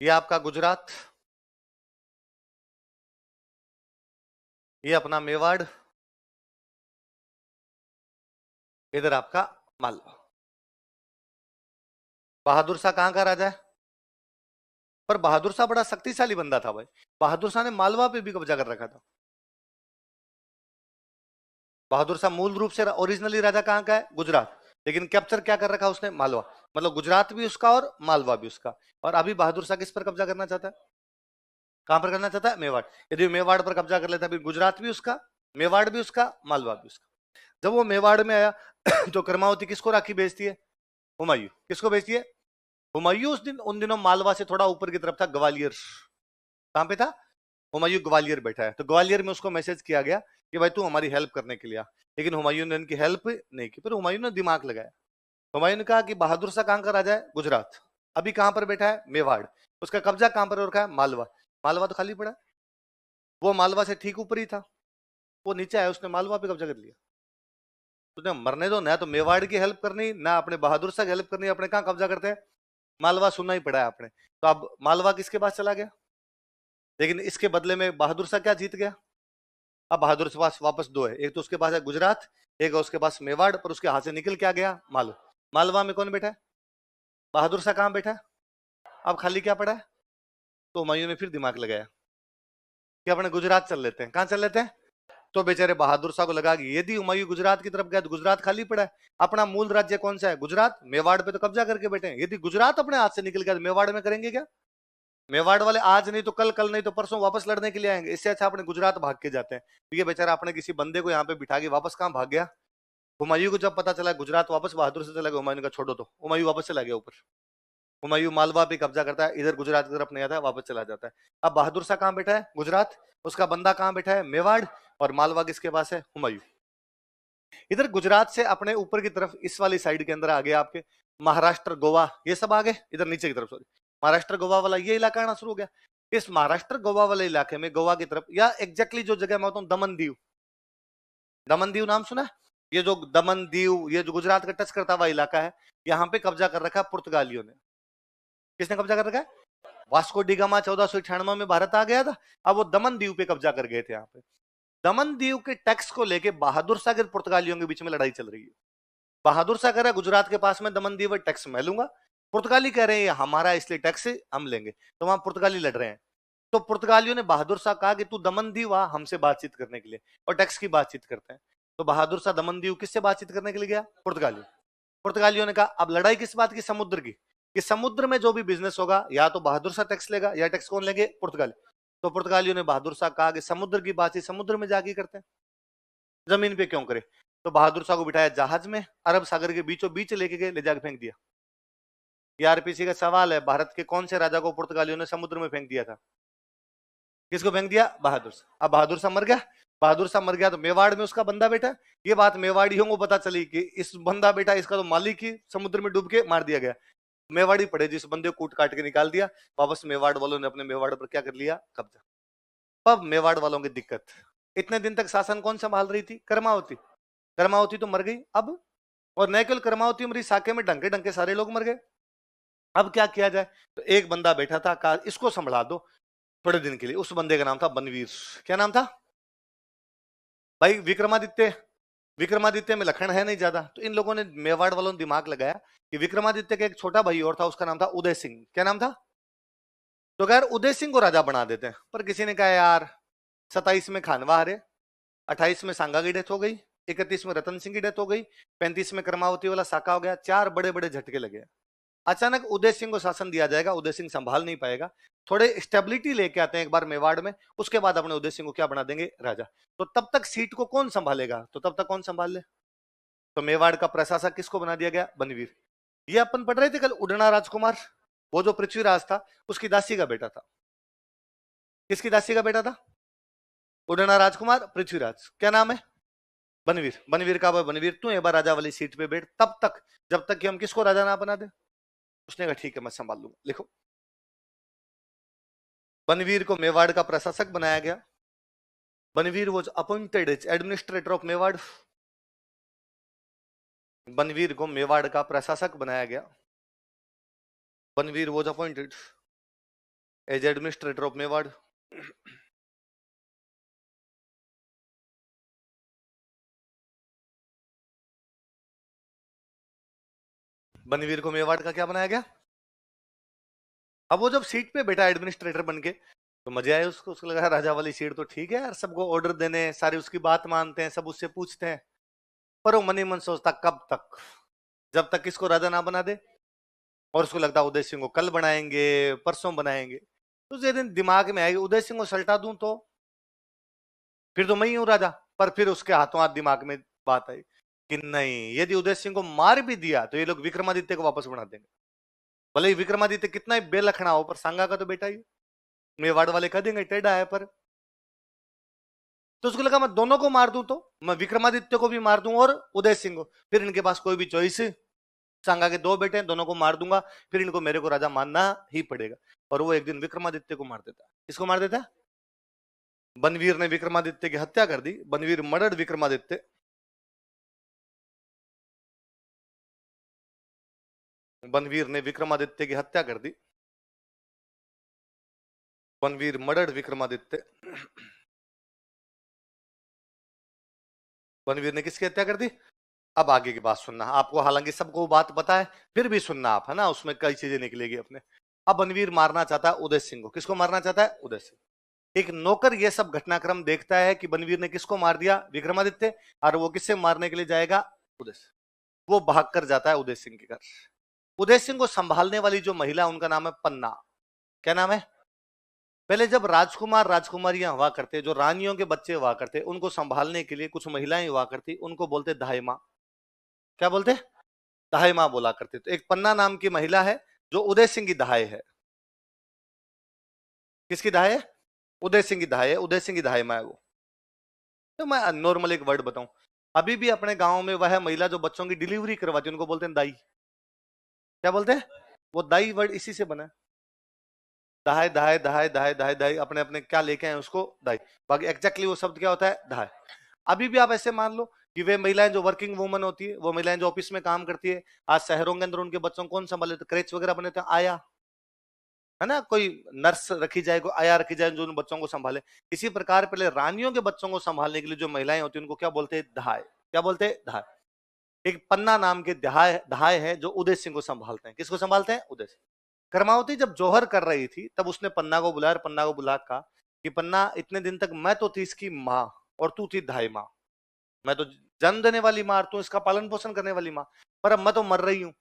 ये आपका गुजरात, ये अपना मेवाड़, इधर आपका मालवा। बहादुर शाह कहां का राजा है? पर बहादुर शाह बड़ा शक्तिशाली बंदा था भाई। बहादुर शाह ने मालवा पे भी कब्जा कर रखा था। बहादुर शाह मूल रूप से ओरिजिनली राजा कहां का है? गुजरात। लेकिन कैप्चर क्या कर रखा उसने? मालवा। मतलब गुजरात भी उसका और मालवा भी उसका। और अभी बहादुर शाह किस पर कब्जा करना चाहता है? कहां पर करना चाहता है? मेवाड़। यदि मेवाड़ पर कब्जा कर लेता है, गुजरात भी उसका, मेवाड़ भी उसका, मालवा भी उसका। जब वो मेवाड़ में आया तो कर्मावती किसको राखी भेजती है? हुमायूं। किसको भेजती है? हुमायूं उस दिन उन दिनों मालवा से थोड़ा ऊपर की तरफ था, ग्वालियर। कहां पे था? हुमायूं ग्वालियर बैठा है, तो ग्वालियर में उसको मैसेज किया गया कि भाई तू हमारी हेल्प करने के लिए आ। लेकिन हुमायूं ने उनकी हेल्प नहीं की, पर हुमायूं ने दिमाग लगाया। हुमायूं ने कहा कि बहादुर शाह कहां का राजा है? गुजरात। अभी कहां पर बैठा है? मेवाड़। उसका कब्जा कहां पर हो रखा है? मालवा। मालवा तो खाली पड़ा है। वो मालवा से ठीक ऊपर ही था। वो नीचे आया, उसने मालवा पे कब्जा कर लिया। तुझे मरने दो ना, तो मेवाड़ की हेल्प करनी ना अपने बहादुर शाह की हेल्प करनी, अपने कहां कब्जा करते हैं? मालवा सुनना ही पड़ा है आपने। तो अब मालवा किसके पास चला गया? लेकिन इसके बदले में बहादुर शाह क्या जीत गया? अब बहादुर के पास वापस दो है, एक तो उसके पास है गुजरात, एक है उसके पास मेवाड़, पर उसके हाथ से निकल क्या गया? मालवा। मालवा में कौन बैठा है? बहादुर शाह कहां बैठा है? अब खाली क्या पड़ा है? तो हुमायूं ने फिर दिमाग लगाया कि अपने गुजरात चल लेते हैं। कहां चल लेते हैं? तो बेचारे बहादुर शाह को लगा कि यदि हुमायूं गुजरात की तरफ गया तो गुजरात खाली पड़ा है। अपना मूल राज्य कौन सा है? गुजरात। मेवाड़ पे तो कब्जा करके बैठे हैं, यदि गुजरात अपने हाथ से निकल गया तो मेवाड़ में करेंगे क्या? मेवाड़ वाले आज नहीं तो कल, कल नहीं तो परसों वापस लड़ने के लिए आएंगे। इससे अच्छा अपने गुजरात भाग के जाते हैं। तो ये बेचारा अपने किसी बंदे को यहाँ पे बिठा के वापस कहां भाग गया? हुमायूं को जब पता चला गुजरात वापस बहादुर से चला गया, हुमायूं का छोड़ो, तो हुमायूं वापस चला गया ऊपर। हुमायूं मालवा पे कब्जा करता है, इधर गुजरात की तरफ नहीं आता है, वापस चला जाता है। अब बहादुर शाह कहां बैठा है? गुजरात। उसका बंदा कहां बैठा है? मेवाड़। और मालवा किसके पास है? हुमायूं। इधर गुजरात से अपने ऊपर की तरफ इस वाली साइड के अंदर आ गया आपके महाराष्ट्र, गोवा, ये सब आ गए इधर नीचे की तरफ। सॉरी, महाराष्ट्र गोवा वाला ये इलाका आना शुरू हो गया। इस महाराष्ट्र गोवा वाले इलाके में, गोवा की तरफ, या एग्जैक्टली जो जगह मैं बताऊं, दमन दीव। दमन दीव नाम सुना है? ये जो दमन दीव, ये जो गुजरात का टच करता हुआ इलाका है, यहाँ पे कब्जा कर रखा है पुर्तगालियों ने। किसने कब्जा कर रखा है? वास्को डी गामा 1498 में भारत आ गया था। अब वो दमन दीव पे कब्जा कर गए थे। यहाँ पे दमन दीव के टैक्स को लेके बहादुर शाह के पुर्तगालियों के बीच में लड़ाई चल रही है। बहादुर शाह कह रहा है गुजरात के पास में दमन दीव टैक्स मैं लूंगा। पुर्तगाली कह रहे हैं हमारा, इसलिए टैक्स हम लेंगे। तो वहां पुर्तगाली लड़ रहे हैं। तो पुर्तगालियों ने बहादुर शाह कहा कि तू दमन दीव आ हमसे बातचीत करने के लिए, और टैक्स की बातचीत करते हैं। तो बहादुर शाह दमन दीव किससे बातचीत करने के लिए गया? पुर्तगाली। पुर्तगालियों ने कहा अब लड़ाई किस बात की? समुद्र की। कि समुद्र में जो भी बिजनेस होगा, या तो बहादुर शाह टैक्स लेगा, या टैक्स कौन लेंगे? पुर्तगाली। तो पुर्तगालियों ने बहादुर शाह कहा कि समुद्र की बातचीत समुद्र में जाके करते हैं, जमीन पे क्यों करे? तो बहादुर शाह को बिठाया जहाज में, अरब सागर के बीचों बीच लेके गए, ले जाके फेंक दिया। ये आरपीसी का सवाल है, भारत के कौन से राजा को पुर्तगालियों ने समुद्र में फेंक दिया था? किसको फेंक दिया? बहादुर शाह। अब बहादुर शाह मर गया। बहादुर शाह मर गया तो मेवाड़ में उसका बंदा बेटा। ये बात मेवाड़ियों को पता चली कि इस बंदा बेटा, इसका तो मालिक ही समुद्र में डूब के मार दिया गया। मेवाड़ी पड़े, जिस बंदे को कूट काट के निकाल दिया। वापस मेवाड़ वालों ने अपने मेवाड़ पर क्या कर लिया? कब्जा। अब मेवाड़ वालों की दिक्कत, इतने दिन तक शासन कौन संभाल रही थी? कर्मावती। कर्मावती तो मर गई अब। और न केवल कर्मावती मरी, साके में डंके डंके सारे लोग मर गए। अब क्या किया जाए? तो एक बंदा बैठा था, कहा इसको संभला दो थोड़े दिन के लिए। उस बंदे का नाम था बनवीर। क्या नाम था भाई? विक्रमादित्य। विक्रमादित्य में लखन है नहीं ज्यादा, तो इन लोगों ने, मेवाड़ वालों ने दिमाग लगाया कि विक्रमादित्य का एक छोटा भाई और था, उसका नाम था उदय सिंह। क्या नाम था? तो यार उदय सिंह को राजा बना देते हैं। पर किसी ने कहा यार 27 में खानवा हरे, 28 में सांगा की डेथ हो गई, 31 में रतन सिंह की डेथ हो गई, 35 में कर्मावती वाला साका हो गया, चार बड़े बड़े झटके लगे। अचानक उदय सिंह को शासन दिया जाएगा, उदय सिंह संभाल नहीं पाएगा। थोड़े स्टेबिलिटी लेके आते हैं एक बार मेवाड़ में, उसके बाद अपने उदय सिंह को क्या बना देंगे? राजा। तो तब तक सीट को कौन संभालेगा? तो तब तक कौन संभाल ले? तो मेवाड़ का प्रशासक किसको बना दिया गया? बनवीर। ये अपन पढ़ रहे थे कल, उड़ना राजकुमार, वो जो पृथ्वीराज था उसकी दासी का बेटा था। किसकी दासी का बेटा था? उड़ना राजकुमार पृथ्वीराज। क्या नाम है? बनवीर। बनवीर का बनवीर, तू एक बार राजा वाली सीट पे बैठ, तब तक, जब तक कि हम किसको राजा ना बना दे। उसने कहा ठीक है मैं संभाल लूंगा। लिखो, बनवीर को मेवाड़ का प्रशासक बनाया गया। Banvir was appointed as administrator of Mewar. Banvir को मेवाड़ का प्रशासक बनाया गया। Banvir was appointed as administrator of Mewar. Banvir को मेवाड़ का क्या बनाया गया? अब वो जब सीट पे बैठा एडमिनिस्ट्रेटर बन के, तो मजे आए उसको, उसको लगा राजा वाली सीट तो ठीक है यार, सबको ऑर्डर देने, सारे उसकी बात मानते हैं, सब उससे पूछते हैं। पर वो मन ही मन सोचता कब तक, जब तक इसको राजा ना बना दे। और उसको लगता उदय सिंह को कल बनाएंगे, परसों बनाएंगे। तो उस दिन दिमाग में आएगी उदय सिंह को सल्टा दूं तो फिर तो मैं ही हूं राजा। पर फिर उसके हाथों हाथ दिमाग में बात आई कि नहीं, यदि उदय सिंह को मार भी दिया तो ये लोग विक्रमादित्य को वापस बना देंगे। भले ही विक्रमादित्य कितना ही बेलखना हो, पर सांगा का तो बेटा ही। मेवाड़ वाले कह देंगे टेढ़ा है पर। तो उसको लगा मैं दोनों को मार दूं, तो मैं विक्रमादित्य को भी मार दूं और उदय सिंह को, फिर इनके पास कोई भी चॉइस। सांगा के दो बेटे हैं, दोनों को मार दूंगा, फिर इनको मेरे को राजा मानना ही पड़ेगा। और वो एक दिन विक्रमादित्य को मार देता है। किसको मार देता है? बनवीर ने विक्रमादित्य की हत्या कर दी। बनवीर मर्डर्ड विक्रमादित्य। बनवीर ने विक्रमादित्य की हत्या कर दी। बनवीर मर्डर्ड विक्रमादित्य। बनवीर ने किसकी हत्या कर दी? अब आगे की बात सुनना आपको, हालांकि सबको बात पता है, फिर भी सुनना आप, है ना, उसमें कई चीजें निकलेगी अपने। अब बनवीर मारना चाहता है उदय सिंह को। किसको मारना चाहता है? उदय सिंह। एक नौकर ये सब घटनाक्रम देखता है कि बनवीर ने किसको मार दिया? विक्रमादित्य। और वो किससे मारने के लिए जाएगा? उदय सिंह। वो भागकर जाता है उदय सिंह के घर। उदय सिंह को संभालने वाली जो महिला, उनका नाम है पन्ना। क्या नाम है? पहले जब राजकुमार राजकुमारियां हुआ करते, जो रानियों के बच्चे हुआ करते, उनको संभालने के लिए कुछ महिलाएं हुआ करती, उनको बोलते दाई माँ। क्या बोलते? दाई माँ बोला करते। तो एक पन्ना नाम की महिला है जो उदय सिंह की दहाई है। किसकी दहाई है? उदय सिंह की दहाई है। उदय सिंह की दहाई माँ है वो। तो मैं नॉर्मल एक वर्ड बताऊं, अभी भी अपने गांव में वह महिला जो बच्चों की डिलीवरी करवाती है, उनको बोलते हैं दाई। क्या बोलते हैं? वो दाई वर्ड इसी से बना है। दहाई दहाई दहाई दहाई दहाई दहाई, अपने अपने क्या लेके आए उसको दाई। बाकी एग्जैक्टली वो शब्द क्या होता है? दहाई। अभी भी आप ऐसे मान लो कि वे महिलाएं जो वर्किंग वुमन होती है, वो महिलाएं जो ऑफिस में काम करती है, आज शहरों के अंदर उनके बच्चों को कौन संभाले? तो क्रेच वगैरह बने थे, आया, है ना, कोई नर्स रखी जाए, कोई आया रखी जाए जो उन बच्चों को संभाले। इसी प्रकार पहले रानियों के बच्चों को संभालने के लिए जो महिलाएं होती है, उनको क्या बोलते हैं? दहाई। क्या बोलते हैं? दहाई। एक पन्ना नाम के दहाई दहाई है जो उदय सिंह को संभालते हैं। किसको संभालते हैं? उदय सिंह। कर्मावती जब जौहर कर रही थी, तब उसने पन्ना को बुलाया और पन्ना को बुला कहा कि पन्ना, इतने दिन तक मैं तो थी इसकी माँ और तू थी दहाई माँ। मैं तो जन्म देने वाली माँ, तू इसका पालन पोषण करने वाली माँ। पर अब मैं तो मर रही हूं,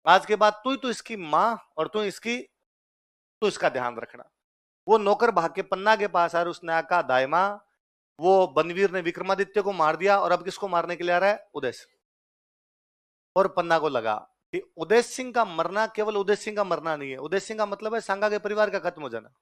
आज के बाद तू ही तो इसकी माँ और तू इसका ध्यान रखना। वो नौकर भाग के पन्ना के पास आया, उसने कहा दाई माँ, वो बनवीर ने विक्रमादित्य को मार दिया और अब किसको मारने के लिए आ रहा है? उदय सिंह। और पन्ना को लगा कि उदय सिंह का मरना केवल उदय सिंह का मरना नहीं है, उदय सिंह का मतलब है सांगा के परिवार का खत्म हो जाना।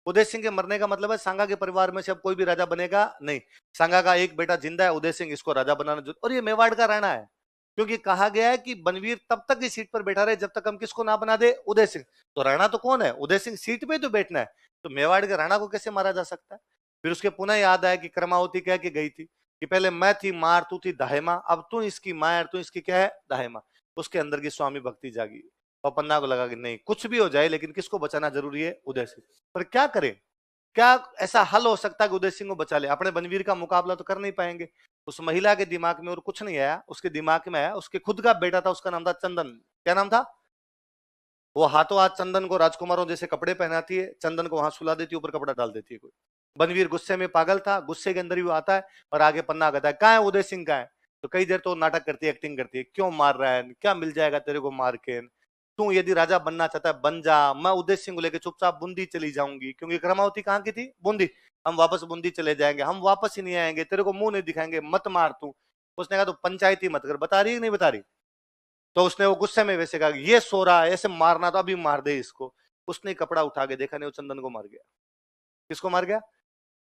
उदय सिंह के मरने का मतलब है सांगा के परिवार में से अब कोई भी राजा बनेगा नहीं। सांगा का एक बेटा जिंदा है, उदय सिंह, इसको राजा बनाना और ये मेवाड़ का राणा है। क्योंकि कहा गया है कि बनवीर तब तक इस सीट पर बैठा रहे जब तक हम किसको ना बना दे? उदय सिंह। तो राणा तो कौन है? उदय सिंह। सीट पे तो बैठना है, तो मेवाड़ के राणा को कैसे मारा जा सकता है? फिर उसके पुनः याद आया कि कर्मावती कह के गई थी कि पहले मैं थी मार, तू थी दाहेमा, अब तू इसकी मार, तू इसकी क्या है? दाहेमा। उसके अंदर की स्वामी भक्ति जागी और पन्ना को लगा कि नहीं, कुछ भी हो जाए लेकिन किसको बचाना जरूरी है? उदय सिंह। पर क्या करें? क्या ऐसा हल हो सकता है कि उदय सिंह को बचा ले? अपने बनवीर का मुकाबला तो कर नहीं पाएंगे। उस महिला के दिमाग में और कुछ नहीं आया, उसके दिमाग में आया उसके खुद का बेटा था, उसका नाम था चंदन। क्या नाम था? वो हाथों हाथ चंदन को राजकुमारों जैसे कपड़े पहनाती है, चंदन को वहां सुला देती है, ऊपर कपड़ा डाल देती है कोई। बनवीर गुस्से में पागल था, गुस्से के अंदर ही वो आता है और आगे पन्ना कहता है कहाँ है उदय सिंह, कहाँ है? तो कई देर तो नाटक करती है, एक्टिंग करती है, क्यों मार रहा है, क्या मिल जाएगा तेरे को मार के, तू यदि राजा बनना चाहता है बन जा, मैं उदय सिंह को लेकर चुपचाप बूंदी चली जाऊंगी, क्योंकि कर्मावती कहाँ की थी? बूंदी। हम वापस बूंदी चले जाएंगे, हम वापस ही नहीं आएंगे, तेरे को मुंह नहीं दिखाएंगे, मत मार तू। उसने कहा तो पंचायती मत कर, बता रही है नहीं बता रही? तो उसने वो गुस्से में वैसे कहा ये सो रहा है, ऐसे मारना तो अभी मार दे इसको। उसने कपड़ा उठा के देखा, नहीं, वो चंदन को मार गया। किसको मार गया?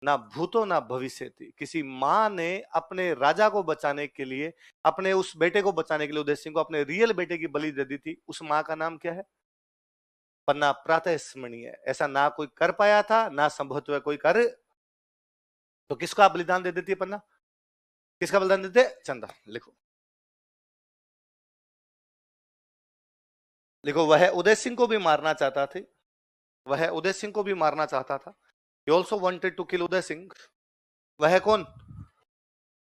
ना भूतो ना भविष्य थी, किसी माँ ने अपने राजा को बचाने के लिए, अपने उस बेटे को बचाने के लिए उदय सिंह को अपने रियल बेटे की बलि दे दी थी। उस माँ का नाम क्या है? पन्ना। प्रातः स्मरणीय है। ऐसा ना कोई कर पाया था, ना संभवतः कोई कर। तो किसका बलिदान दे देती है पन्ना? किसका बलिदान देते? चंदा। लिखो, लिखो, वह उदय सिंह को भी मारना चाहता थे, वह उदय सिंह को भी मारना चाहता था। He also wanted to kill Uday Singh. वह कौन?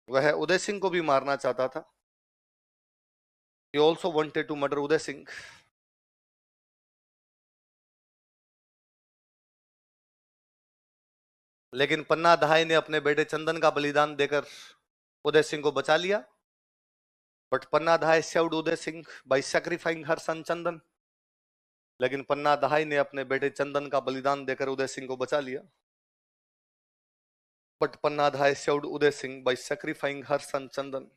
वह उदय सिंह को भी मारना चाहता था। He also wanted to murder Uday Singh. लेकिन पन्ना दहाई ने अपने बेटे चंदन का बलिदान देकर उदय सिंह को बचा लिया। बट पन्ना दहाई सेव्ड उदय सिंह बाय सैक्रिफाइंग हर सन चंदन। लेकिन पन्ना दहाई ने अपने बेटे चंदन का बलिदान देकर उदय सिंह को बचा लिया। बट पन्ना दहाई सेव्ड उदय सिंह बाय सैक्रिफाइंग हर सन चंदन।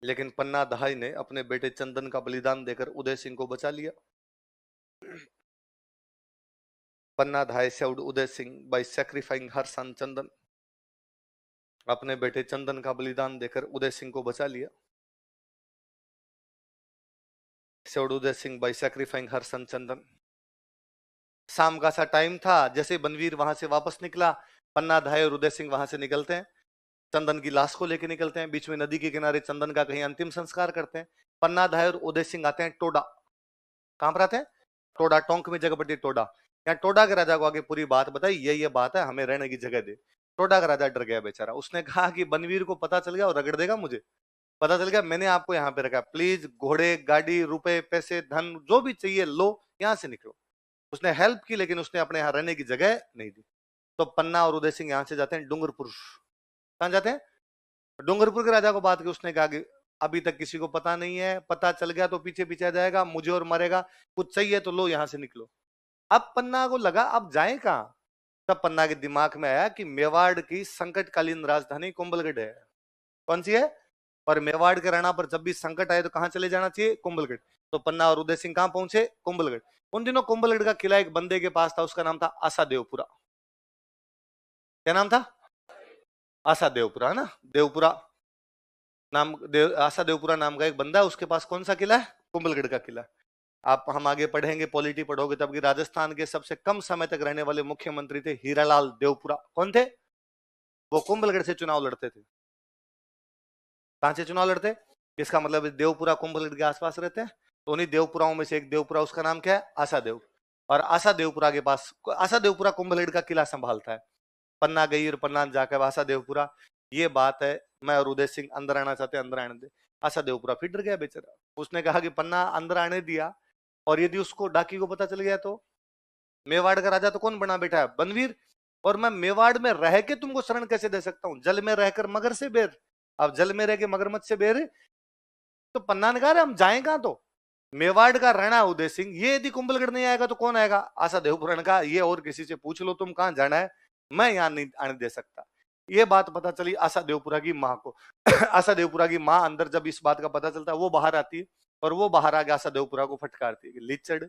लेकिन पन्ना दहाई ने अपने बेटे चंदन का बलिदान देकर उदय सिंह को बचा लिया। पन्ना दहाई सेव्ड उदय सिंह बाय सैक्रिफाइंग हर सन चंदन। अपने बेटे चंदन का बलिदान देकर उदय सिंह को बचा लिया। सेव्ड उदय सिंह बाय सैक्रिफाइंग हर सन चंदन। शाम का सा टाइम था। जैसे बनवीर वहां से वापस निकला, पन्ना दहाई और उदय सिंह वहां से निकलते हैं, चंदन की लाश को लेकर निकलते हैं। बीच में नदी के किनारे चंदन का कहीं अंतिम संस्कार करते हैं। पन्ना दहाई और उदय सिंह आते हैं टोडा। कहां पर आते हैं? टोडा। टोंक में जगह पड़ती है टोडा। यहाँ टोडा के राजा को आगे पूरी बात बताई, ये बात है, हमें रहने की जगह दे। टोडा का राजा डर गया बेचारा। उसने कहा कि बनवीर को पता चल गया और रगड़ देगा मुझे। पता चल गया मैंने आपको यहाँ पे रखा, प्लीज घोड़े, गाड़ी, रुपए, पैसे, धन जो भी चाहिए लो, यहाँ से निकलो। उसने हेल्प की, लेकिन उसने अपने यहाँ रहने की जगह नहीं दी। तो पन्ना और उदय सिंह यहाँ से जाते हैं डूंगरपुर। कहाँ जाते हैं? डूंगरपुर के राजा को बात की। उसने कहा कि अभी तक किसी को पता नहीं है, पता चल गया तो पीछे पीछे आ जाएगा, मुझे और मरेगा। कुछ चाहिए तो लो, यहाँ से निकलो। अब पन्ना को लगा अब जाए कहां। तब पन्ना के दिमाग में आया कि मेवाड़ की संकटकालीन राजधानी कुंभलगढ़ है। कौन सी है? और मेवाड़ के राणा पर जब भी संकट आए तो कहां चले जाना चाहिए? कुंभलगढ़। तो पन्ना और उदय सिंह कहां पहुंचे? कुंभलगढ़। उन दिनों कुंभलगढ़ का किला एक बंदे के पास था, उसका नाम था आशा देवपुरा। क्या नाम था? आशा देवपुरा, है ना? देवपुरा नाम, आशा देवपुरा नाम का एक बंदा है, उसके पास कौन सा किला है? कुंभलगढ़ का किला। आप हम आगे पढ़ेंगे, पॉलिटी पढ़ोगे तब कि राजस्थान के सबसे कम समय तक रहने वाले मुख्यमंत्री थे हीरालाल देवपुरा। कौन थे? वो कुंभलगढ़ से चुनाव लड़ते थे। कहां से चुनाव लड़ते? इसका मतलब देवपुरा कुंभलगढ़ के आसपास रहते हैं। तो उन्हीं देवपुराओं में से एक देवपुरा, उसका नाम क्या है? आशा देव। और आशा देवपुरा के पास, आशा देवपुरा कुंभलगढ़ का किला संभालता है। पन्ना गई और पन्ना जाकर आशा देवपुरा, ये बात है, मैं और उदय सिंह अंदर आना चाहते हैं, अंदर आने दे। आशा देवपुरा फिर डर गया बेचारा। उसने कहा कि पन्ना अंदर आने दिया, और यदि उसको डाकी को पता चल गया तो? मेवाड़ का राजा तो कौन बना बैठा है? बनवीर। और मैं मेवाड़ में रह के तुमको शरण कैसे दे सकता हूं? जल में रहकर मगर से बेर। अब जल में रह के मगरमच्छ से बेर। तो पन्ना ने कहा हम जाएं कहां? तो मेवाड़ का राणा उदय सिंह, ये यदि कुंभलगढ़ नहीं आएगा तो कौन आएगा? आशा देवपुरा ने कहा ये और किसी से पूछ लो तुम कहां जाना है, मैं यहां नहीं आने दे सकता। ये बात पता चली आशा देवपुरा की माँ को। आशा देवपुरा की माँ अंदर जब इस बात का पता चलता है, वो बाहर आती है, और वो बाहर आके आशा देवपुरा को फटकारती है, लीचड़,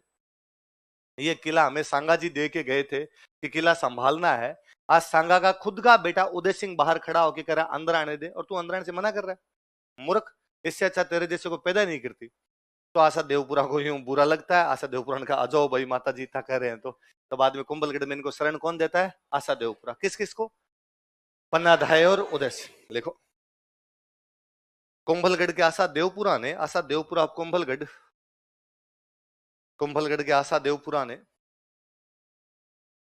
ये किला हमें सांगा जी दे के गए थे कि किला संभालना है। आज सांगा का खुद का बेटा उदय सिंह बाहर खड़ा होकर कह रहा अंदर आने दे, और तू अंदर आने से मना कर रहा है। मूर्ख, इससे अच्छा तेरे जैसे को पैदा नहीं करती। तो आशा देवपुरा को यूं बुरा लगता है। आशा देवपुरा ने कहा अजो भाई, माता जी था कह रहे हैं तो बाद में कुंभलगढ़ में इनको शरण कौन देता है? आशा देवपुरा। किस किस को? पन्ना दहाई और उदय सिंह। लिखो, कुंभलगढ़ के आशा देवपुरा ने, आशा देवपुरा कुंभलगढ़, कुंभलगढ़ के आशा देवपुरा ने,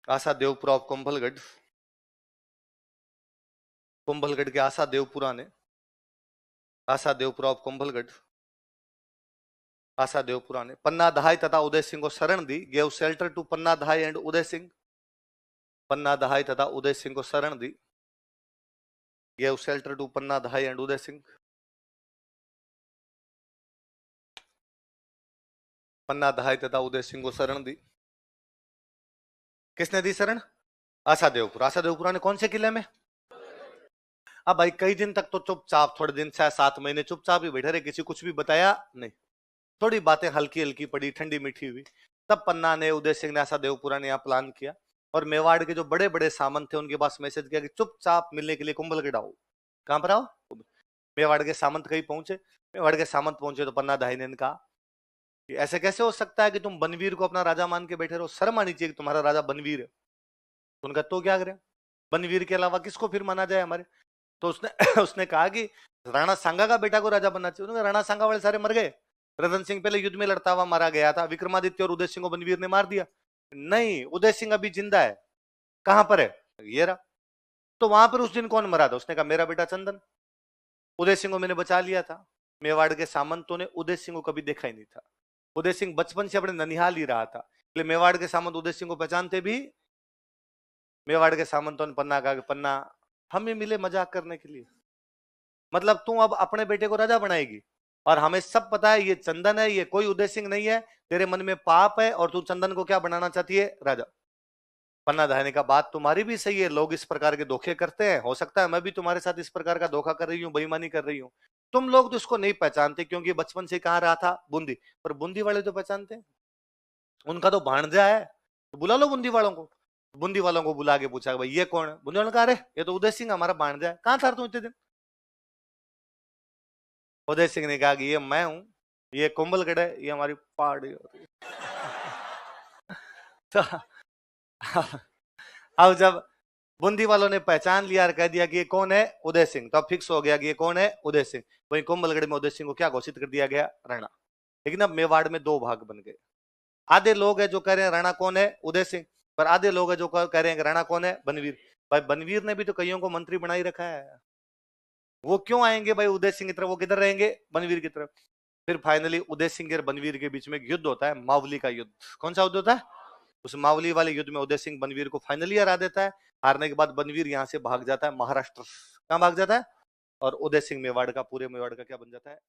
आशा देवपुरा कुंभलगढ़, कुंभलगढ़ के आशा देवपुरा ने, आशा देवपुरा कुंभलगढ़, आशा देवपुरा ने पन्ना दहाई तथा उदय सिंह को शरण दी। गेव शेल्टर टू पन्ना दहाई एंड उदय सिंह। पन्ना दहाई तथा उदय सिंह को शरण दी। गेव शेल्टर टू पन्ना दहाई एंड उदय सिंह। पन्ना दहाई तथा उदय सिंह को शरण दी। किसने दी शरण? आशा देवपुरा। आशा देवपुरा ने कौन से किले में? अब भाई कई दिन तक तो चुपचाप, थोड़े दिन, 6-7 महीने चुपचाप ही बैठे रहे, किसी कुछ भी बताया नहीं। थोड़ी बातें हल्की हल्की पड़ी, ठंडी मीठी हुई। तब पन्ना ने, उदय सिंह ने, आशा देवपुरा ने यहाँ प्लान किया, और मेवाड़ के जो बड़े बड़े सामंत थे उनके पास मैसेज किया कि चुपचाप मिलने के लिए कुंभलगढ़ आओ। कहां पर आओ? मेवाड़ के सामंत कहीं पहुंचे। मेवाड़ के सामंत पहुंचे तो पन्ना दहाई ने कहा कि ऐसे कैसे हो सकता है कि तुम बनवीर को अपना राजा मान के बैठे रहो? शर्म आनी चाहिए कि तुम्हारा राजा बनवीर है। तो उनका तो क्या करें, बनवीर के अलावा किसको फिर माना जाए हमारे? तो उसने उसने कहा कि राणा सांगा का बेटा को राजा बनना चाहिए। उन्होंने, राणा सांगा वाले सारे मर गए। रतन सिंह पहले युद्ध में लड़ता हुआ मारा गया था। विक्रमादित्य और उदय सिंह को बनवीर ने मार दिया। नहीं, उदय सिंह अभी जिंदा है। कहां पर है? ये रहा। तो वहां पर उस दिन कौन मरा था? उसने कहा मेरा बेटा चंदन। उदय सिंह को मैंने बचा लिया था। मेवाड़ के सामंतों ने उदय सिंह को कभी देखा ही नहीं था। उदय सिंह बचपन से अपने ननिहाल ही रहा था, इसलिए मेवाड़ के सामंत उदय सिंह को पहचानते भी। मेवाड़ के सामंतों ने पन्ना कहा कि पन्ना हमें मिले मजाक करने के लिए। मतलब तू अब अपने बेटे को राजा बनाएगी, और हमें सब पता है ये चंदन है, ये कोई उदय सिंह नहीं है। तेरे मन में पाप है और तू चंदन को क्या बनाना चाहती है? राजा। पन्ना धाने का बात तुम्हारी भी सही है, लोग इस प्रकार के धोखे करते हैं, हो सकता है मैं भी तुम्हारे साथ इस प्रकार का धोखा कर रही हूँ, बेईमानी कर रही हूँ। तुम लोग तो इसको नहीं पहचानते क्योंकि बचपन से कहाँ रहा था? बूंदी। पर बूंदी वाले तो पहचानते हैं, उनका तो भांजा है। तो बुला लो बूंदी वालों को। बूंदी वालों को बुला के पूछा भाई ये कौन है? बूंदी वालों ने कहा अरे ये तो उदय सिंह हमारा भांजा है। कहाँ था तू इतने दिन? उदय सिंह ने कहा कि ये मैं हूं, ये कुंभलगढ़ है, ये हमारी पहाड़ी होती है। तो अब जब बूंदी वालों ने पहचान लिया और कह दिया कि ये कौन है? उदय सिंह, तो अब फिक्स हो गया कि ये कौन है? उदय सिंह। वहीं कुंभलगढ़ में उदय सिंह को क्या घोषित कर दिया गया? राणा। लेकिन अब मेवाड़ में दो भाग बन गए। आधे लोग हैं जो कह रहे हैं राणा कौन है? उदय सिंह। पर आधे लोग हैं जो कह रहे हैं कि राणा कौन है? बनवीर। भाई बनवीर ने भी तो कईयों को मंत्री बना ही रखा है, वो क्यों आएंगे भाई उदय सिंह की तरफ? वो किधर रहेंगे? बनवीर की तरफ। फिर फाइनली उदय सिंह और बनवीर के बीच में एक युद्ध होता है, मावली का युद्ध। कौन सा युद्ध होता है? उस मावली वाले युद्ध में उदय सिंह बनवीर को फाइनली हरा देता है। हारने के बाद बनवीर यहां से भाग जाता है महाराष्ट्र। कहां भाग जाता है? और उदय सिंह मेवाड़ का, पूरे मेवाड़ का क्या बन जाता है?